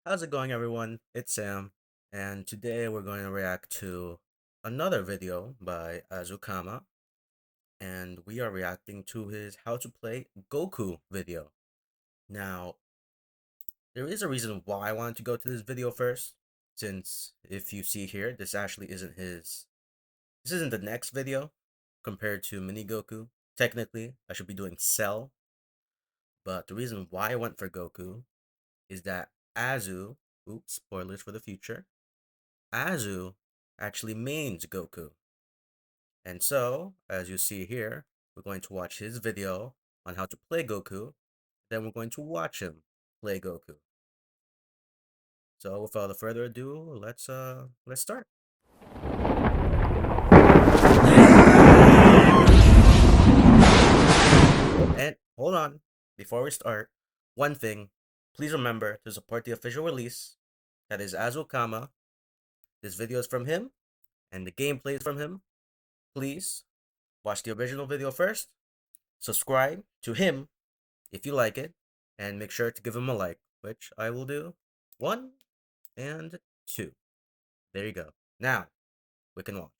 How's it going, everyone? It's Sam, and today we're going to react to another video by Azukama, and we are reacting to his How to Play Goku video. Now, there is a reason why I wanted to go to this video first, since if you see here, this isn't the next video compared to Mini Goku. Technically, I should be doing Cell, but the reason why I went for Goku is that oops, spoilers for the future, Azu actually mains Goku. And so, as you see here, we're going to watch his video on how to play Goku, then we're going to watch him play Goku. So without further ado, let's start. And hold on, before we start, one thing, please remember to support the official release. That is Azukama. This video is from him, and the gameplay is from him. Please watch the original video first, subscribe to him if you like it, and make sure to give him a like, which I will do. 1 and 2. There you go. Now, we can watch.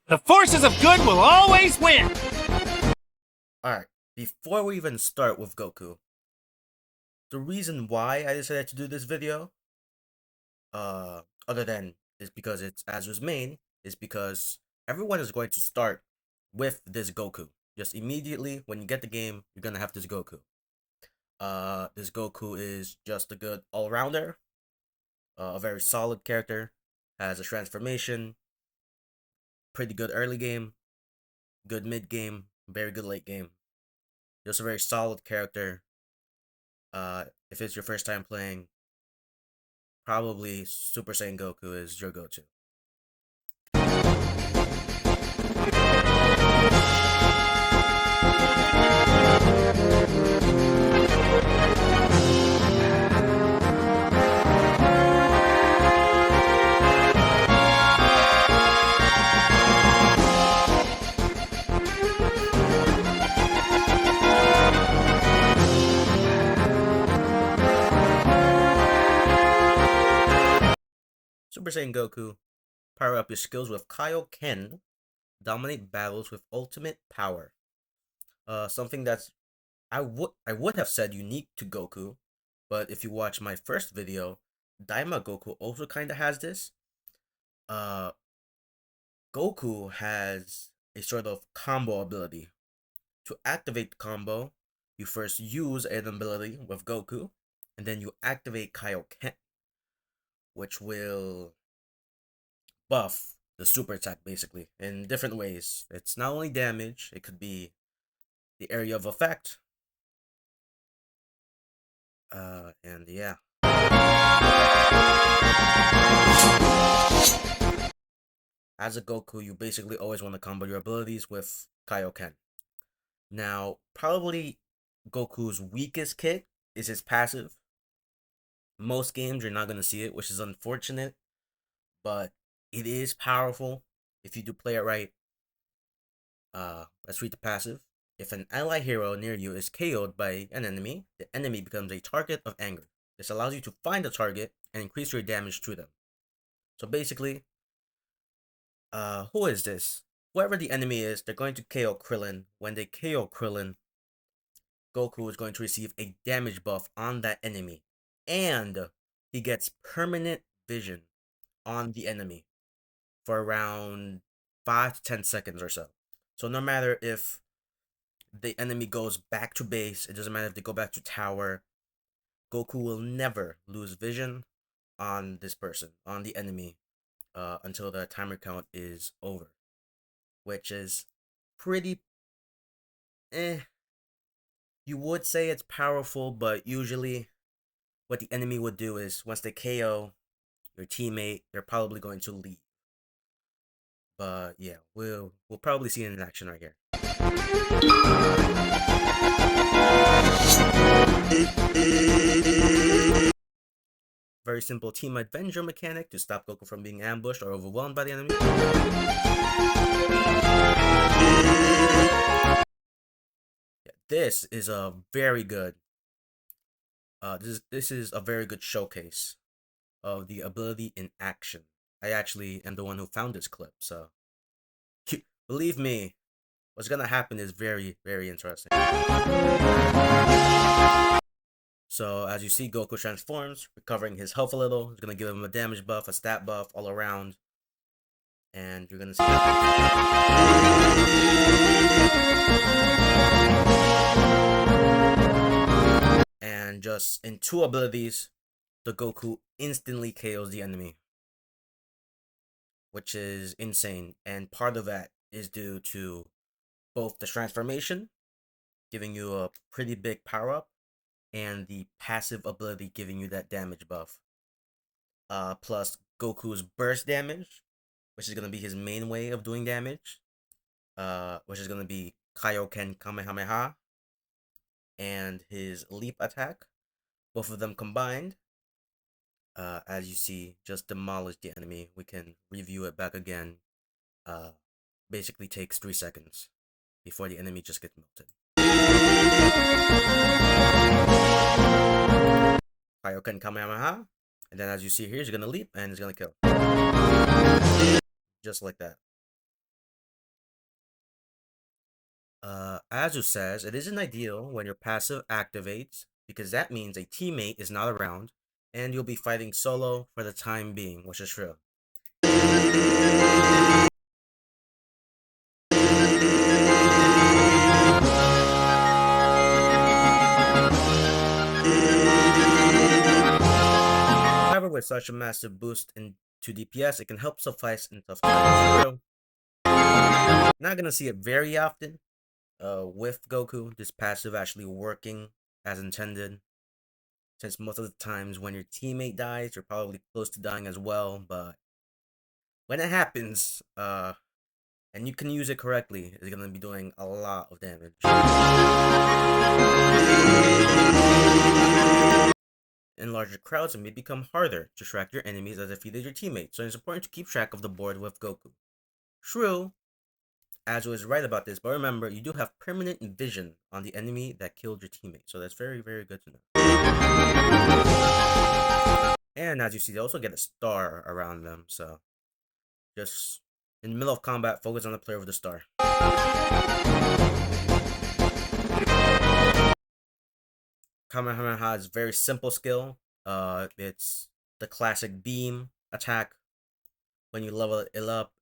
The forces of good will always win! Alright, before we even start with Goku, the reason why I decided to do this video, other than is because it's Azu's main, is because everyone is going to start with this Goku. Just immediately when you get the game, you're gonna have this Goku. This Goku is just a good all-rounder, a very solid character, has a transformation, pretty good early game, good mid game, very good late game. Just a very solid character. If it's your first time playing, probably Super Saiyan Goku is your go-to. Super Saiyan Goku, power up your skills with Kaioken, dominate battles with ultimate power. Something that's I would have said unique to Goku, but if you watch my first video, Daima Goku also kind of has this. Goku has a sort of combo ability. To activate the combo, you first use an ability with Goku, and then you activate Kaioken, which will buff the super attack basically in different ways. It's not only damage, it could be the area of effect. And yeah. As a Goku, you basically always want to combo your abilities with Kaioken. Now, probably Goku's weakest kick is his passive. Most games you're not going to see it, which is unfortunate, but it is powerful if you do play it right. Let's read the passive. If an ally hero near you is KO'd by an enemy, the enemy becomes a target of anger. This allows you to find the target and increase your damage to them. So basically, who is this? Whoever the enemy is, they're going to KO Krillin. When they KO Krillin, Goku is going to receive a damage buff on that enemy. And he gets permanent vision on the enemy for around 5 to 10 seconds or so. So no matter if the enemy goes back to base, it doesn't matter if they go back to tower, Goku will never lose vision on this person, on the enemy, until the timer count is over. Which is pretty You would say it's powerful, but usually what the enemy would do is once they KO your teammate, they're probably going to leave. But yeah, we'll probably see it in action right here. very simple team adventure mechanic to stop Goku from being ambushed or overwhelmed by the enemy. Yeah, this is a very good. This is a very good showcase of the ability in action. I actually am the one who found this clip, so believe me, what's gonna happen is very, very interesting. So as you see, Goku transforms, recovering his health a little. It's gonna give him a damage buff, a stat buff all around, and you're gonna see. And just in 2 abilities, the Goku instantly KOs the enemy, which is insane. And part of that is due to both the transformation, giving you a pretty big power up, and the passive ability giving you that damage buff. Plus Goku's burst damage, which is gonna be his main way of doing damage, which is gonna be Kaioken Kamehameha, and his leap attack. Both of them combined, as you see, just demolish the enemy. We can review it back again. Basically takes 3 seconds before the enemy just gets melted. Kaioken Kamehameha, and then as you see here, he's gonna leap and he's gonna kill. Just like that. Azu says, it isn't ideal when your passive activates because that means a teammate is not around and you'll be fighting solo for the time being, which is true. However, with such a massive boost into DPS, it can help suffice in tough times. Not gonna see it very often with Goku, this passive actually working as intended, since most of the times when your teammate dies, you're probably close to dying as well, but when it happens, and you can use it correctly, it's gonna be doing a lot of damage. In larger crowds, it may become harder to track your enemies as defeated your teammates, so it's important to keep track of the board with Goku. True, Azu is right about this, but remember, you do have permanent vision on the enemy that killed your teammate, so that's very, very good to know. And as you see, they also get a star around them, so just in the middle of combat, focus on the player with the star. Kamehameha is a very simple skill. It's the classic beam attack. When you level it up,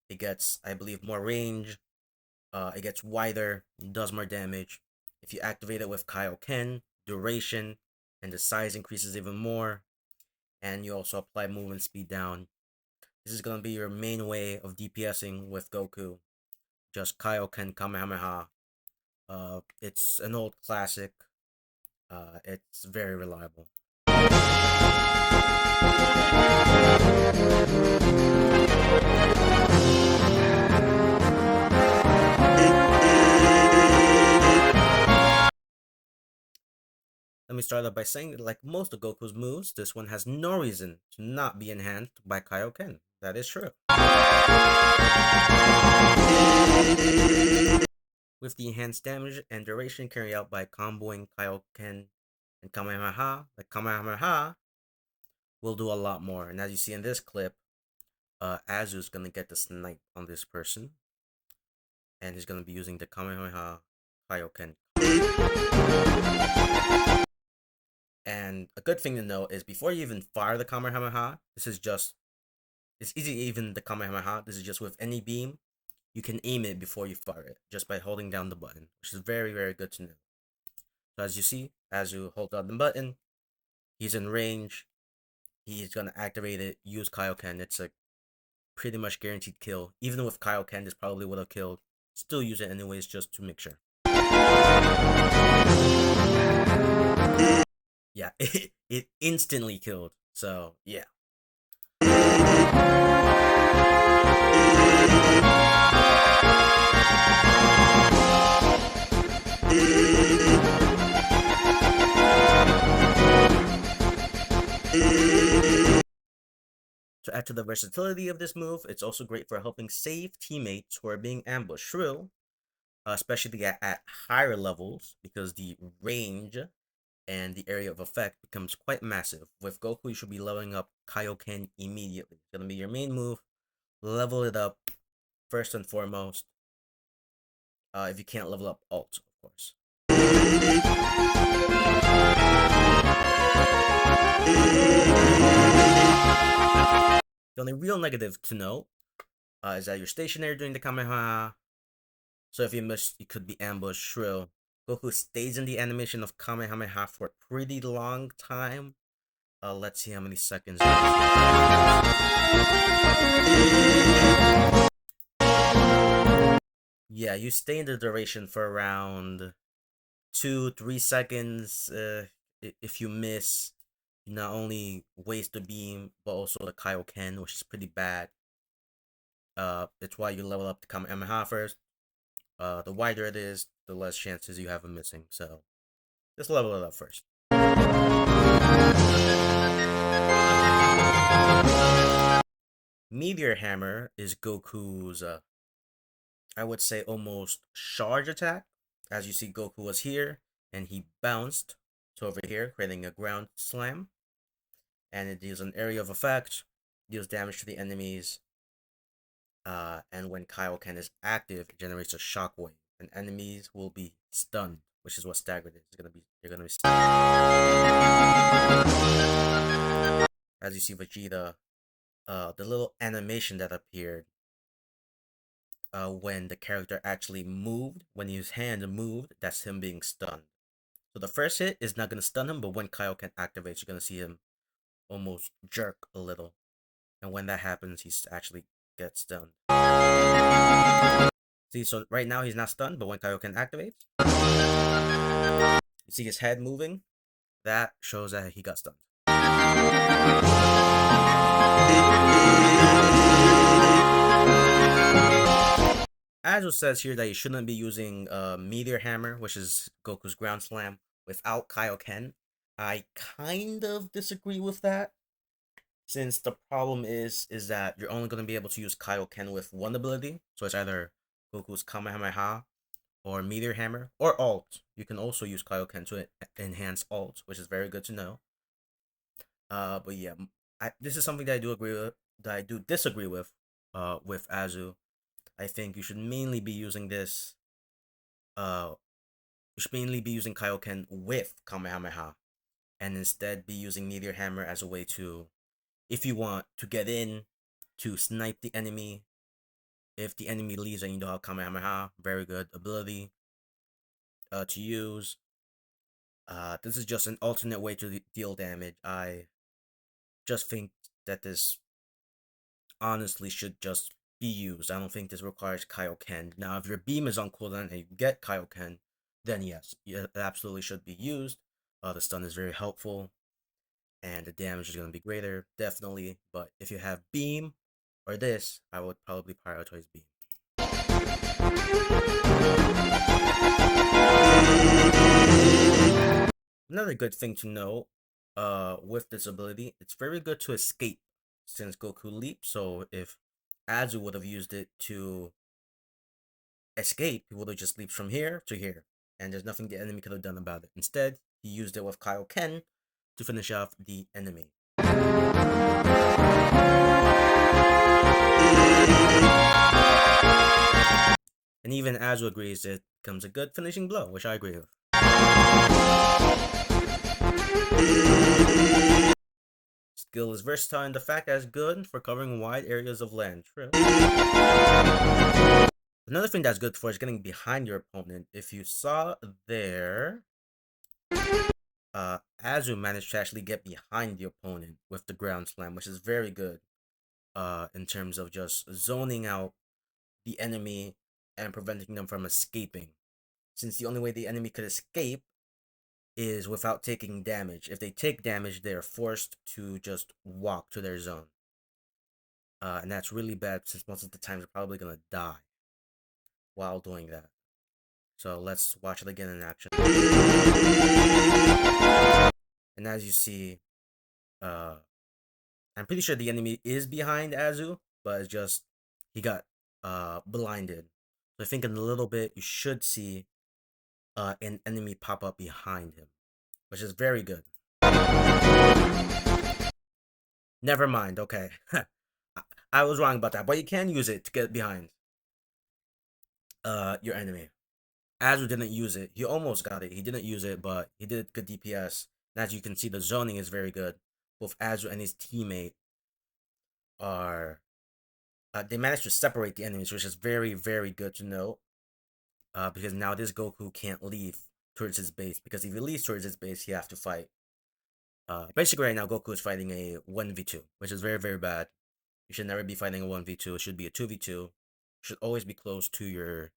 it gets, I believe, more range. It gets wider, does more damage. If you activate it with Kaioken, duration, and the size increases even more. And you also apply movement speed down. This is going to be your main way of DPSing with Goku. Just Kaioken Kamehameha. It's an old classic. It's very reliable. Let me start off by saying that, like most of Goku's moves, this one has no reason to not be enhanced by Kaioken. That is true. With the enhanced damage and duration carried out by comboing Kaioken and Kamehameha, like Kamehameha will do a lot more. And as you see in this clip, Azu's gonna get the snipe on this person, and he's gonna be using the Kamehameha Kaioken. And a good thing to note is before you even fire the Kamehameha, it's easy even the Kamehameha, this is just with any beam, you can aim it before you fire it, just by holding down the button, which is very, very good to know. So as you see, as you hold down the button, he's in range, he's gonna activate it, use Kaioken, it's a pretty much guaranteed kill. Even with Kaioken, this probably would have killed, still use it anyways just to make sure. Yeah, it instantly killed. So, yeah. To add to the versatility of this move, it's also great for helping save teammates who are being ambushed. Shrill, especially at higher levels, because the range and the area of effect becomes quite massive. With Goku, you should be leveling up Kaioken immediately. It's gonna be your main move. Level it up first and foremost. If you can't level up alt, of course. The only real negative to note is that you're stationary during the Kamehameha. So if you miss, you could be ambushed. Shrill. Goku stays in the animation of Kamehameha for a pretty long time. Let's see how many seconds. Yeah, you stay in the duration for around 2-3 seconds. If you miss, you not only waste the beam, but also the Kaioken, which is pretty bad. It's why you level up the Kamehameha first. The wider it is, the less chances you have of missing. So just level it up first. Meteor Hammer is Goku's, I would say, almost charge attack. As you see, Goku was here, and he bounced to over here, creating a ground slam. And it deals an area of effect, deals damage to the enemies, and when Kaioken is active, it generates a shockwave, and enemies will be stunned, which is what staggered is. You're gonna be stunned. As you see Vegeta, the little animation that appeared when the character actually moved, when his hand moved, that's him being stunned. So the first hit is not gonna stun him, but when Kaioken activates, you're gonna see him almost jerk a little, and when that happens, he actually gets stunned. See, so right now he's not stunned, but when Kaioken activates, you see his head moving. That shows that he got stunned. Azu says here that you shouldn't be using Meteor Hammer, which is Goku's ground slam, without Kaioken. I kind of disagree with that, since the problem is that you're only going to be able to use Kaioken with one ability. So it's either Goku's Kamehameha or Meteor Hammer or alt. You can also use Kaioken to enhance alt, which is very good to know. But yeah, this is something that I do agree with, that I do disagree with Azu. I think you should mainly be using this. You should mainly be using Kaioken with Kamehameha, and instead be using Meteor Hammer as a way to, if you want to get in, to snipe the enemy. If the enemy leaves and you know how Kamehameha, very good ability to use. This is just an alternate way to deal damage. I just think that this honestly should just be used. I don't think this requires Kaioken. Now, if your beam is on cooldown and you get Kaioken, then yes, it absolutely should be used. The stun is very helpful, and the damage is going to be greater, definitely. But if you have beam or this, I would probably prioritize beam. Another good thing to know with this ability, it's very good to escape, since Goku leaps. So if Azu would have used it to escape, he would have just leaped from here to here, and there's nothing the enemy could have done about it. Instead, he used it with Kaioken to finish off the enemy. And even Azu agrees it becomes a good finishing blow, which I agree with. Skill is versatile and the fact that it's good for covering wide areas of land. True. Another thing that's good for is getting behind your opponent. If you saw there, Azu managed to actually get behind the opponent with the ground slam, which is very good in terms of just zoning out the enemy and preventing them from escaping. Since the only way the enemy could escape is without taking damage. If they take damage, they are forced to just walk to their zone. And that's really bad, since most of the time they're probably going to die while doing that. So let's watch it again in action. And as you see, I'm pretty sure the enemy is behind Azu, but it's just he got blinded. So I think in a little bit you should see an enemy pop up behind him, which is very good. Never mind. Okay, I was wrong about that, but you can use it to get behind your enemy. Azu didn't use it. He almost got it. He didn't use it, but he did good DPS. And as you can see, the zoning is very good. Both Azu and his teammate are they managed to separate the enemies, which is very, very good to know. Because now this Goku can't leave towards his base, because if he leaves towards his base, he has to fight. Basically, right now Goku is fighting a 1v2, which is very, very bad. You should never be fighting a 1v2. It should be a 2v2. You should always be close to your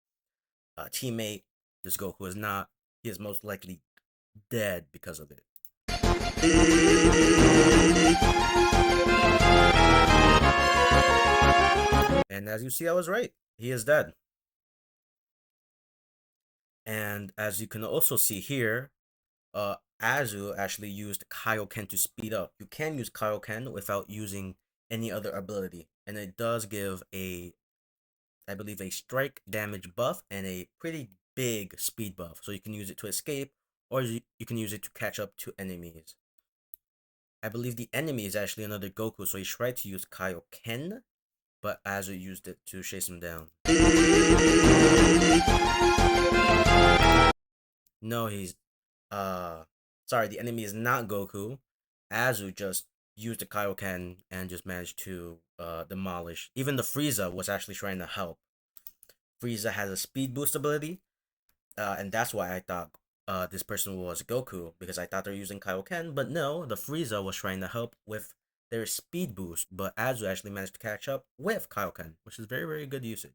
teammate. This Goku is not. He is most likely dead because of it. And as you see, I was right. He is dead. And as you can also see here, Azu actually used Kaioken to speed up. You can use Kaioken without using any other ability, and it does give a, I believe, a strike damage buff and a pretty big speed buff. So you can use it to escape, or you can use it to catch up to enemies. I believe the enemy is actually another Goku, so he tried to use Kaioken, but Azu used it to chase him down. No, he's sorry, the enemy is not Goku. Azu just used the Kaioken and just managed to demolish. Even the Frieza was actually trying to help. Frieza has a speed boost ability, and that's why I thought this person was Goku, because I thought they're using Kaioken, but no, the Frieza was trying to help with their speed boost, but Azu actually managed to catch up with Kaioken, which is very, very good usage.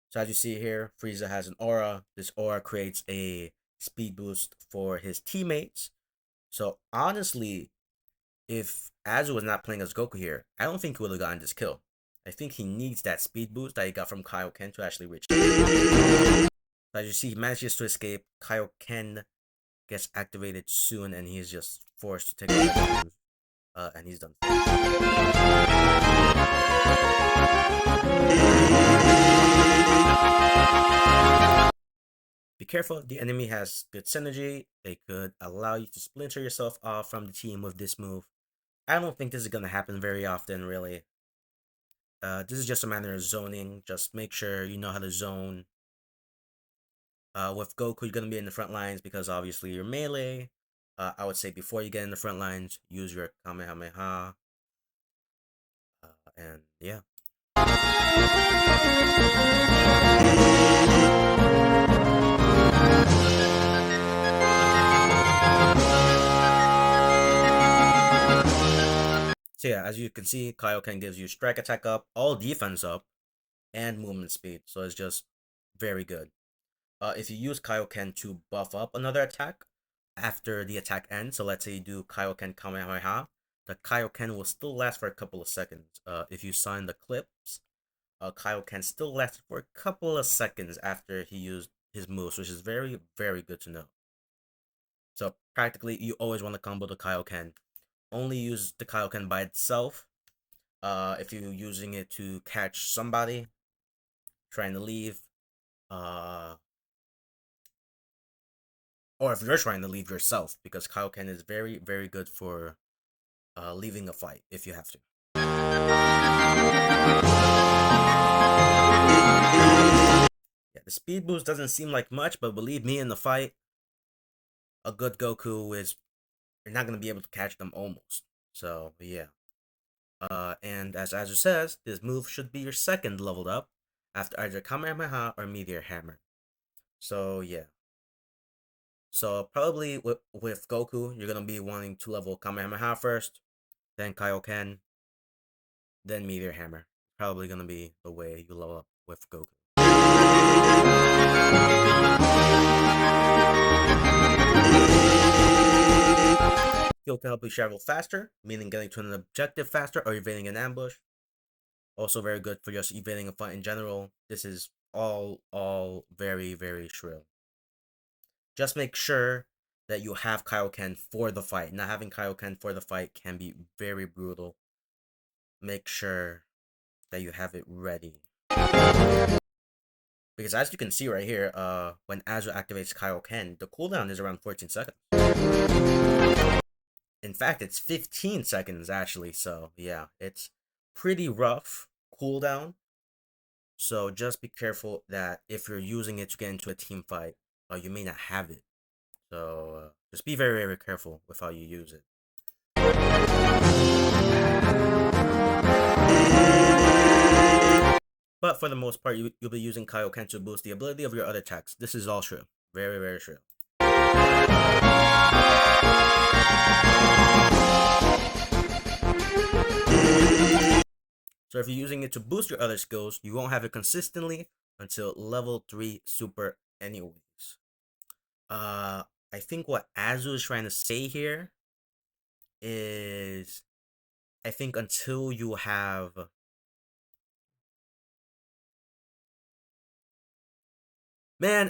So as you see here, Frieza has an aura. This aura creates a speed boost for his teammates. So honestly, if Azu was not playing as Goku here, I don't think he would have gotten this kill. I think he needs that speed boost that he got from Kaioken to actually reach. So as you see, he manages to escape. Kaioken gets activated soon, and he's just forced to take all the damage. And he's done. Be careful, the enemy has good synergy. They could allow you to splinter yourself off from the team with this move. I don't think this is going to happen very often, really. This is just a matter of zoning. Just make sure you know how to zone. With Goku, you're going to be in the front lines because obviously you're melee. I would say before you get in the front lines, use your Kamehameha. And yeah. So yeah, as you can see, Kaioken gives you strike attack up, all defense up, and movement speed. So it's just very good. If you use Kaioken to buff up another attack after the attack ends, so let's say you do Kaioken Kamehameha, the Kaioken will still last for a couple of seconds. If you sign the clips, Kaioken still lasts for a couple of seconds after he used his moves, which is very, very good to know. So practically, you always want to combo the Kaioken. Only use the Kaioken by itself. If you're using it to catch somebody trying to leave, or if you're trying to leave yourself, because Kaioken is very, very good for leaving a fight if you have to. Yeah, the speed boost doesn't seem like much, but believe me, in the fight, a good Goku is, you're not going to be able to catch them almost. So, yeah. And as Azure says, this move should be your second leveled up after either Kamehameha or Meteor Hammer. So, yeah. So, probably with Goku, you're going to be wanting to level Kamehameha first, then Kaioken, then Meteor Hammer. Probably going to be the way you level up with Goku. Heal can help you travel faster, meaning getting to an objective faster or evading an ambush. Also very good for just evading a fight in general. This is all very, very shrill. Just make sure that you have Kaioken for the fight. Not having Kaioken for the fight can be very brutal. Make sure that you have it ready. Because as you can see right here, when Azu activates Kaioken, the cooldown is around 14 seconds. In fact, it's 15 seconds actually, so yeah, it's pretty rough cooldown. So just be careful that if you're using it to get into a team fight, you may not have it. So just be very, very careful with how you use it. But for the most part, you'll be using Kaioken to boost the ability of your other attacks. This is all true. Very, very true. So if you're using it to boost your other skills, you won't have it consistently until level 3 super anyways. I think what Azu is trying to say here is, I think until you have... Man,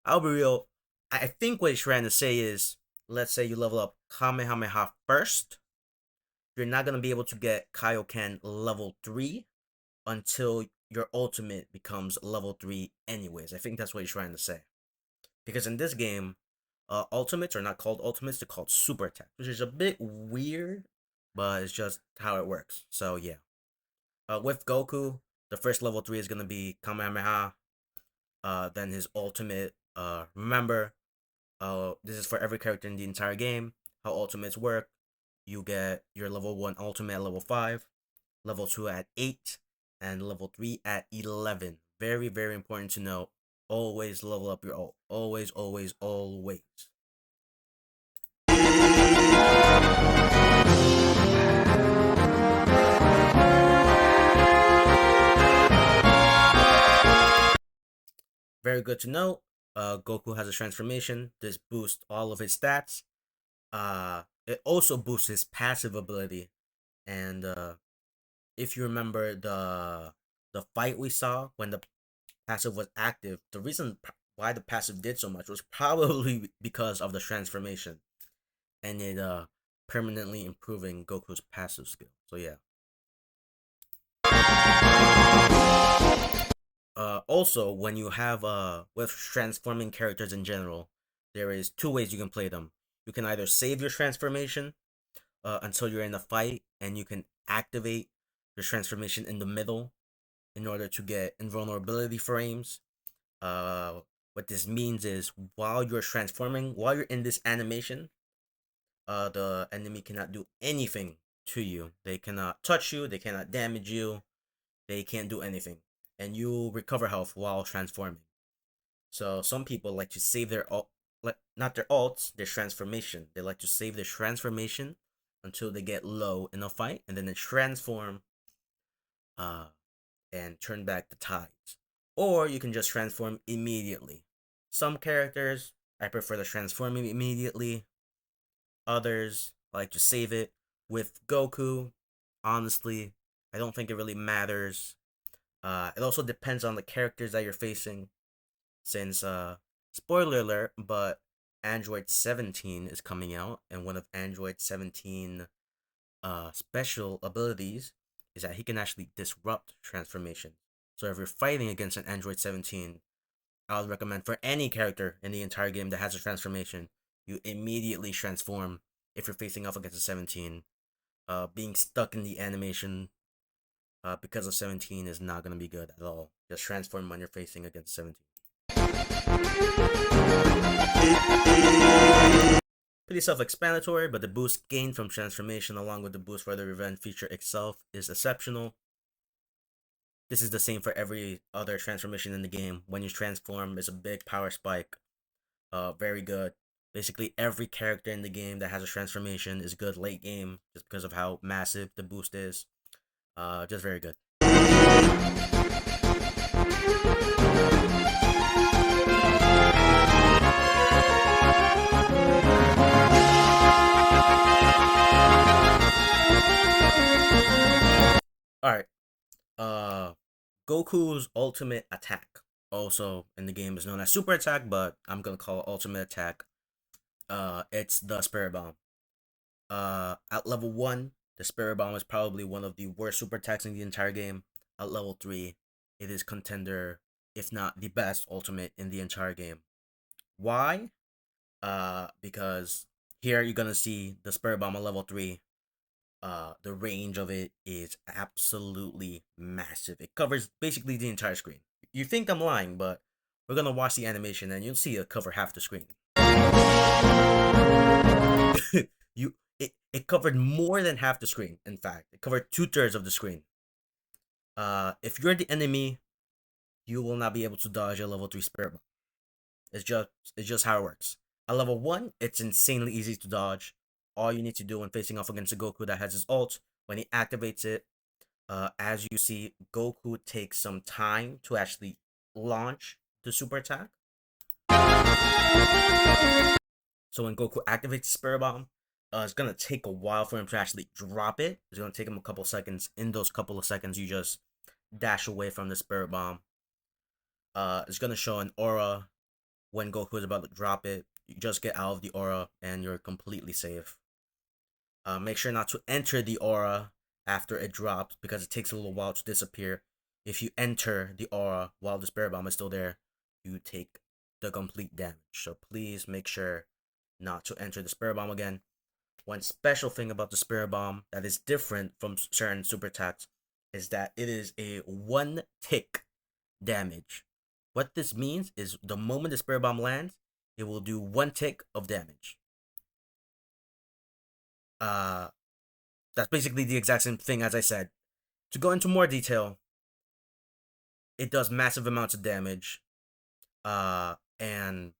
I'll be real. I think what he's trying to say is, let's say you level up Kamehameha first, you're not going to be able to get Kaioken level 3 until your ultimate becomes level 3 anyways. I think that's what he's trying to say. Because in this game, ultimates are not called ultimates, they're called super attacks, which is a bit weird, but it's just how it works. So yeah. With Goku, the first level 3 is going to be Kamehameha. Then his ultimate, remember, this is for every character in the entire game. How ultimates work: you get your level 1 ultimate at level 5, level 2 at 8, and level 3 at 11. Very, very important to know. Always level up your ult. Always, always, always. Very good to know. Goku has a transformation. This boosts all of his stats. It also boosts his passive ability. And if you remember the fight we saw when the passive was active, the reason why the passive did so much was probably because of the transformation, and it permanently improving Goku's passive skill. So yeah. Also, when you have with transforming characters in general, there is two ways you can play them. You can either save your transformation until you're in a fight, and you can activate your transformation in the middle in order to get invulnerability frames. What this means is while you're transforming, while you're in this animation, the enemy cannot do anything to you. They cannot touch you. They cannot damage you. They can't do anything, and you recover health while transforming. So some people like to save their ult, not their ults, their transformation. They like to save their transformation until they get low in a fight, and then they transform, uh, and turn back the tides. Or you can just transform immediately. Some characters, I prefer to transform immediately. Others like to save it. With Goku, honestly, I don't think it really matters. It also depends on the characters that you're facing. Since, spoiler alert, but Android 17 is coming out, and one of Android 17 special abilities is that he can actually disrupt transformation. So if you're fighting against an Android 17, I would recommend for any character in the entire game that has a transformation, you immediately transform if you're facing off against a 17. Being stuck in the animation because of 17 is not going to be good at all. Just transform when you're facing against 17. Pretty self-explanatory, but the boost gained from transformation along with the boost for the revenge feature itself is exceptional. This is the same for every other transformation in the game. When you transform, there's a big power spike. Very good. Basically, every character in the game that has a transformation is good late game just because of how massive the boost is. Just very good. Alright. Goku's ultimate attack, also in the game, is known as super attack, but I'm gonna call it ultimate attack. It's the Spirit Bomb. At level 1, the Spirit Bomb is probably one of the worst super attacks in the entire game. At level 3, it is contender, if not the best ultimate in the entire game. Why? Because here you're gonna see the Spirit Bomb at level 3. The range of it is absolutely massive. It covers basically the entire screen. You think I'm lying, but we're gonna watch the animation and you'll see it cover half the screen. It covered more than half the screen. In fact, it covered 2/3 of the screen. If you're the enemy, you will not be able to dodge a level 3 Spirit Bomb. It's just how it works. At level 1, it's insanely easy to dodge. All you need to do when facing off against a Goku that has his ult, when he activates it, as you see, Goku takes some time to actually launch the super attack. So when Goku activates Spirit Bomb, it's gonna take a while for him to actually drop it. It's gonna take him a couple seconds. In those couple of seconds, you just dash away from the Spirit Bomb. It's gonna show an aura when Goku is about to drop it. You just get out of the aura and you're completely safe. Make sure not to enter the aura after it drops because it takes a little while to disappear. If you enter the aura while the Spirit Bomb is still there, you take the complete damage. So please make sure not to enter the Spirit Bomb again. One special thing about the Spirit Bomb that is different from certain super attacks is that it is a 1 tick damage. What this means is the moment the Spirit Bomb lands, it will do 1 tick of damage. Uh, that's basically the exact same thing as I said. To go into more detail, it does massive amounts of damage. And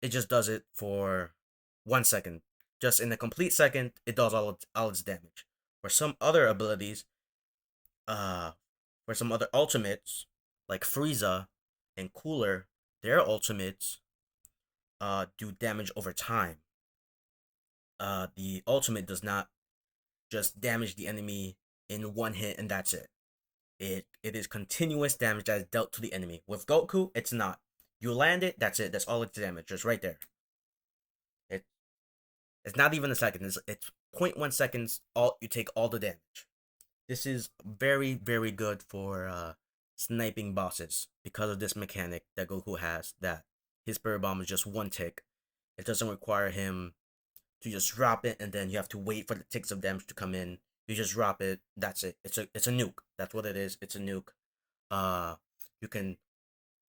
it just does it for 1 second. Just in a complete second, it does all its damage. For some other abilities, uh, for some other ultimates, like Frieza and Cooler, their ultimates do damage over time. The ultimate does not just damage the enemy in one hit and that's it. It is continuous damage that is dealt to the enemy. With Goku, it's not. You land it, that's it. That's all its damage, just right there. It it's not even a second. It's 0.1 seconds. All you take all the damage. This is very good for sniping bosses because of this mechanic that Goku has. That his Spirit Bomb is just 1 tick. It doesn't require him to just drop it and then you have to wait for the ticks of damage to come in. You just drop it. That's it. It's a nuke. That's what it is. It's a nuke. You can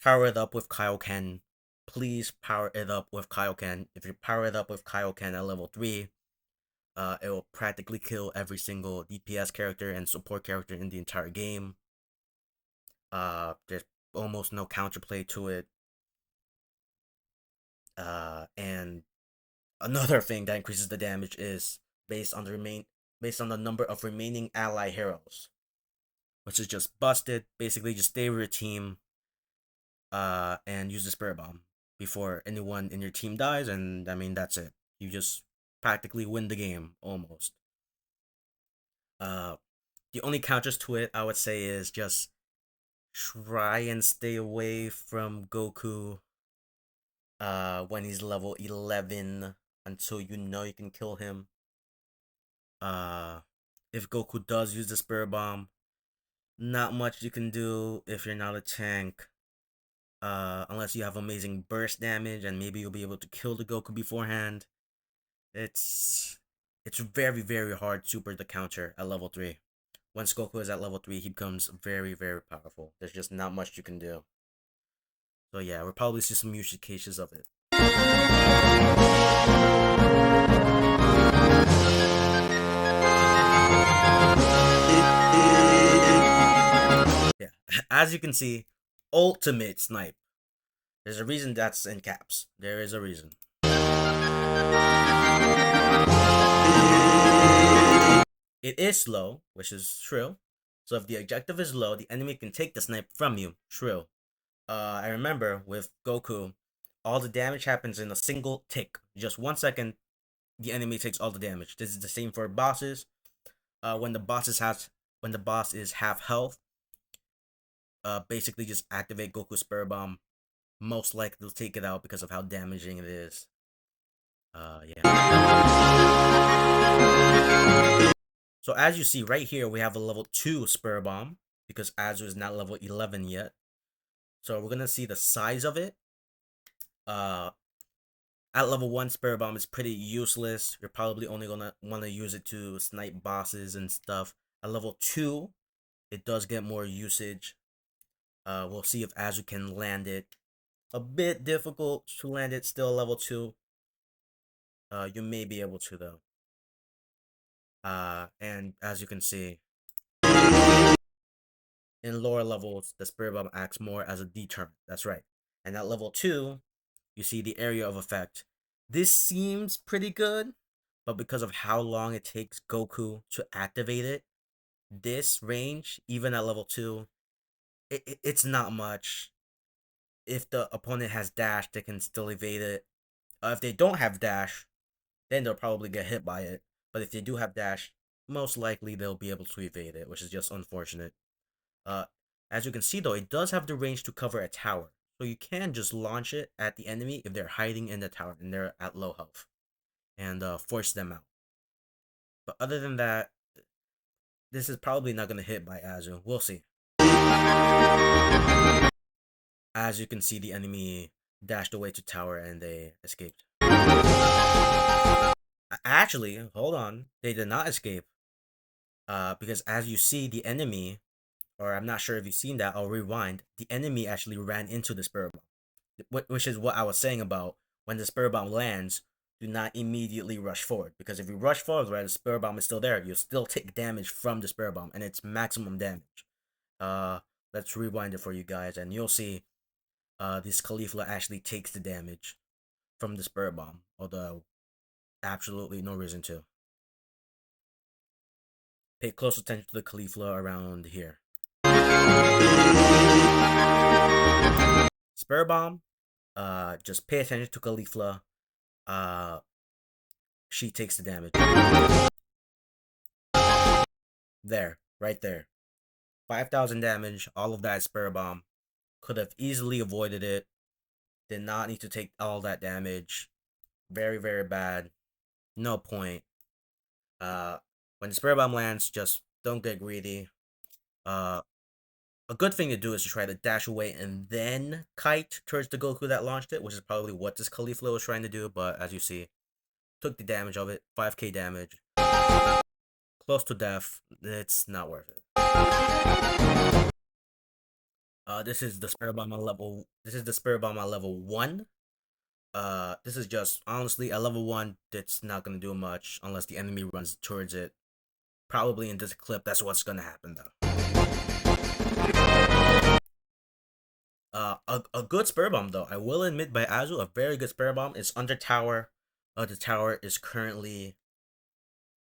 power it up with Kaioken. Please power it up with Kaioken. If you power it up with Kaioken at level 3, it will practically kill every single DPS character and support character in the entire game. There's almost no counterplay to it. And another thing that increases the damage is based on the number of remaining ally heroes, which is just busted. Basically, just stay with your team, and use the Spirit Bomb before anyone in your team dies, and I mean that's it. You just practically win the game almost. Uh, the only counters to it I would say is just try and stay away from Goku when he's level 11 until you know you can kill him. Uh if Goku does use the Spirit Bomb, not much you can do if you're not a tank. Unless you have amazing burst damage and maybe you'll be able to kill the Goku beforehand. It's it's very hard super to counter at level 3. Once Goku is at level 3, he becomes very powerful. There's just not much you can do. So yeah, we'll probably see some use cases of it. Yeah, as you can see, ultimate snipe. There's a reason that's in caps. There is a reason. It is slow, which is true. So if the objective is low, the enemy can take the snipe from you. True. I remember with Goku, all the damage happens in a single tick. Just 1 second, the enemy takes all the damage. This is the same for bosses. When the boss is half health, basically just activate Goku's Spirit Bomb. Most likely to take it out because of how damaging it is. Yeah. So as you see right here, we have a level 2 Spirit Bomb because Azu is not level 11 yet. So we're gonna see the size of it. Uh, at level 1, Spirit Bomb is pretty useless. You're probably only gonna want to use it to snipe bosses and stuff. At level 2, it does get more usage. We'll see if Azu can land it. A bit difficult to land it still level 2. You may be able to though. And as you can see, in lower levels, the Spirit Bomb acts more as a deterrent. That's right. And at level 2, you see the area of effect. This seems pretty good, but because of how long it takes Goku to activate it, this range, even at level 2, it's not much. If the opponent has dash, they can still evade it. If they don't have dash, then they'll probably get hit by it. But if they do have dash, most likely they'll be able to evade it, which is just unfortunate. Uh, as you can see though, it does have the range to cover a tower. So you can just launch it at the enemy if they're hiding in the tower and they're at low health. And force them out. But other than that, this is probably not going to hit by Azu. We'll see. As you can see, the enemy dashed away to tower and they escaped. Actually, hold on. They did not escape. Because as you see, the enemy, or I'm not sure if you've seen that, I'll rewind. The enemy actually ran into the Spirit Bomb. Which is what I was saying about when the Spirit Bomb lands, do not immediately rush forward. Because if you rush forward while the Spirit Bomb is still there, you'll still take damage from the Spirit Bomb, and it's maximum damage. Let's rewind it for you guys, and you'll see this Caulifla actually takes the damage from the Spirit Bomb, although absolutely no reason to. Pay close attention to the Caulifla around here. Spirit Bomb, just pay attention to Caulifla. She takes the damage. There, right there. 5,000 damage, all of that Spirit Bomb. Could have easily avoided it. Did not need to take all that damage. Very, very bad. No point. When the Spirit Bomb lands, just don't get greedy. A good thing to do is to try to dash away and then kite towards the Goku that launched it, which is probably what this Caulifla was trying to do, but as you see, took the damage of it. 5k damage. Close to death. It's not worth it. This is the Spirit Bomb on level. This is the Spirit Bomb on level 1. This is just honestly at level 1. It's not gonna do much unless the enemy runs towards it. Probably in this clip, that's what's gonna happen though. A good Spirit Bomb though. I will admit by Azu, a very good Spirit Bomb. It's under tower. The tower is currently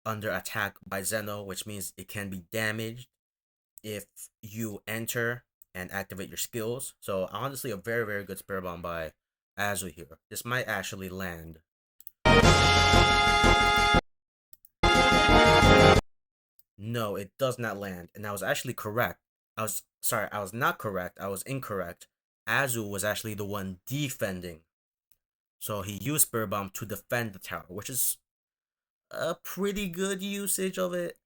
under attack by Zeno, which means it can be damaged if you enter and activate your skills. So honestly, a very, very good Spirit Bomb by Azu here. This might actually land. No, it does not land. And I was actually correct. I was not correct. I was incorrect. Azu was actually the one defending. So he used Spirit Bomb to defend the tower, which is a pretty good usage of it.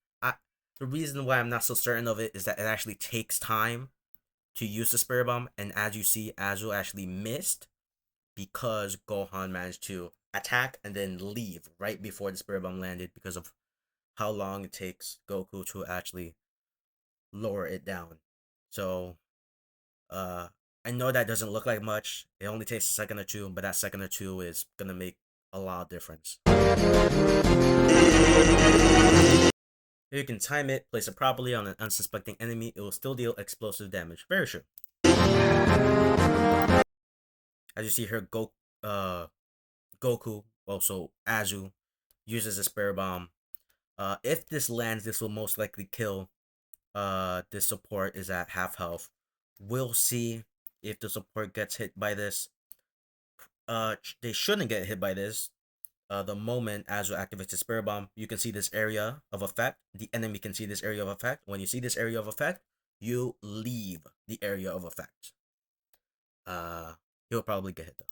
The reason why I'm not so certain of it is that it actually takes time to use the Spirit Bomb, and as you see, Azu actually missed because Gohan managed to attack and then leave right before the Spirit Bomb landed because of how long it takes Goku to actually lower it down. So, I know that doesn't look like much. It only takes a second or two, but that second or two is gonna make a lot of difference. If you can time it, place it properly on an unsuspecting enemy, it will still deal explosive damage. Very true. As you see here, Goku, also Azu, uses a Spirit Bomb. If this lands, this will most likely kill. This support is at half health. We'll see if the support gets hit by this. They shouldn't get hit by this. The moment Azu activates the Spirit Bomb, you can see this area of effect. The enemy can see this area of effect. When you see this area of effect, you leave the area of effect. He'll probably get hit though.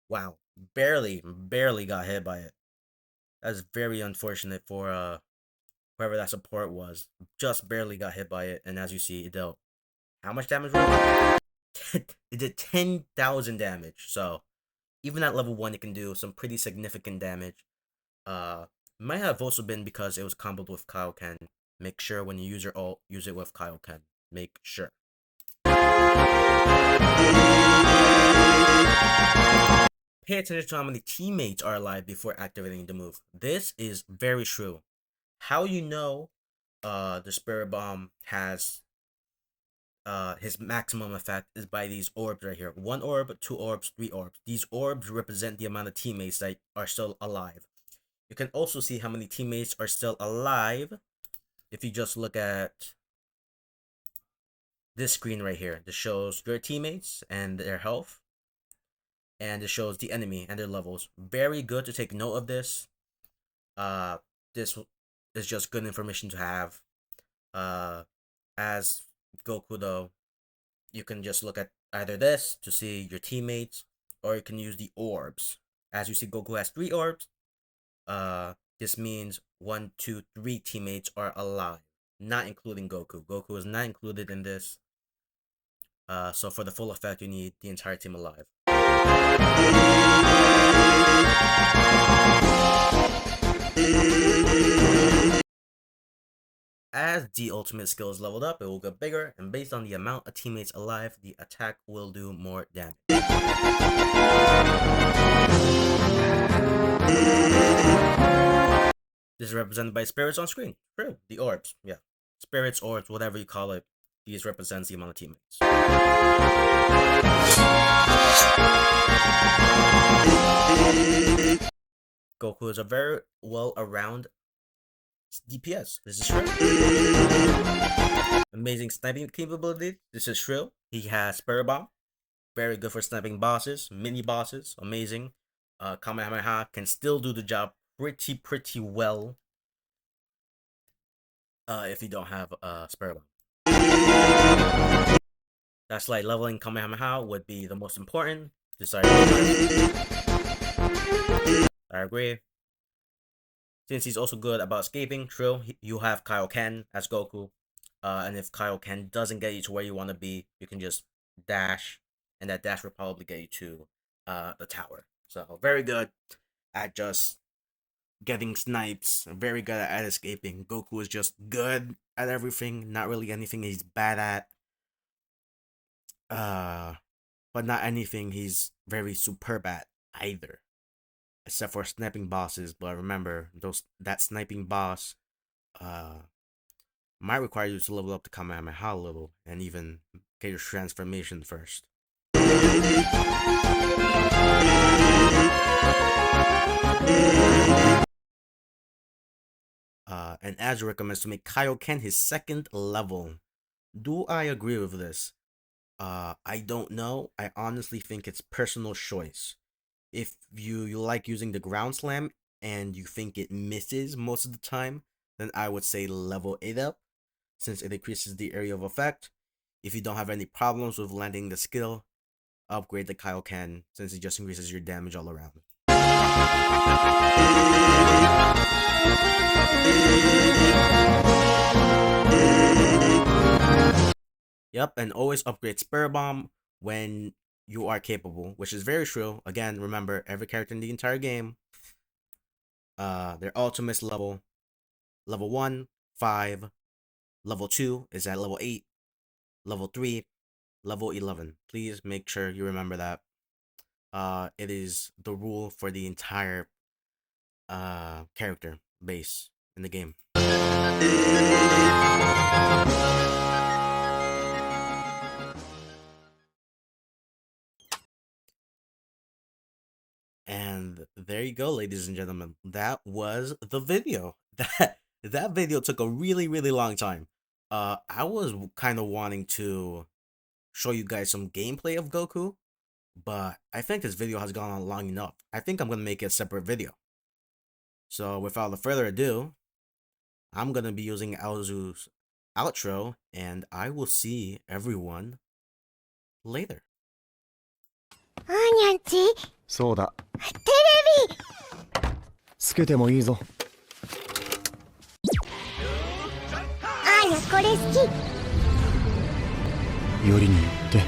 Wow, Barely got hit by it. That's very unfortunate for whoever that support was. Just barely got hit by it, and as you see, it dealt how much damage? It did 10,000 damage. So even at level 1, it can do some pretty significant damage. Might have also been because it was comboed with Kaioken. Make sure when you use your ult, use it with Kaioken. Make sure. Pay attention to how many teammates are alive before activating the move. This is very true. How you know the Spirit Bomb has his maximum effect is by these orbs right here. 1 orb, 2 orbs, 3 orbs. These orbs represent the amount of teammates that are still alive. You can also see how many teammates are still alive if you just look at this screen right here. This shows your teammates and their health, and it shows the enemy and their levels. Very good to take note of this. This is just good information to have. As Goku though, you can just look at either this to see your teammates, or you can use the orbs. As you see, Goku has 3 orbs. This means 1, 2, 3 teammates are alive, not including Goku. Goku is not included in this. So for the full effect, you need the entire team alive. As the ultimate skill is leveled up, it will get bigger, and based on the amount of teammates alive, the attack will do more damage. This is represented by spirits on screen. True, the orbs, yeah. Spirits, orbs, whatever you call it, these represents the amount of teammates. Goku is a very well-around DPS. This is true. Amazing sniping capability. This is true. He has Spirit Bomb. Very good for sniping bosses, mini bosses. Amazing. Kamehameha can still do the job pretty well. If you don't have Spirit Bomb. That's like leveling Kamehameha would be the most important. I agree. Since he's also good about escaping, true, you have Kaioken as Goku. And if Kaioken doesn't get you to where you want to be, you can just dash, and that dash will probably get you to the tower. So very good at just getting snipes, very good at escaping. Goku is just good at everything, not really anything he's bad at. But not anything he's very superb at either. Except for sniping bosses, but remember, that sniping boss might require you to level up the Kamehameha a little, and even get your transformation first. And Azure recommends to make Kaioken his 2nd level. Do I agree with this? I don't know. I honestly think it's personal choice. If you like using the ground slam and you think it misses most of the time, then I would say level 8 up, since it increases the area of effect. If you don't have any problems with landing the skill, upgrade the Kaioken, since it just increases your damage all around. Yep, and always upgrade Spirit Bomb when you are capable, which is very true. Again, remember, every character in the entire game, their ultimate level 1, 5, level 2 is at level 8, level 3, level 11. Please make sure you remember that. It is the rule for the entire character base in the game. And there you go, ladies and gentlemen. That was the video. That video took a really long time. I was kind of wanting to show you guys some gameplay of Goku, but I think this video has gone on long enough. I think I'm gonna make it a separate video. So without further ado, I'm gonna be using Aozu's outro, and I will see everyone later. そうだ。テレビつけてもいいぞ。あーやこれ好き。よりによって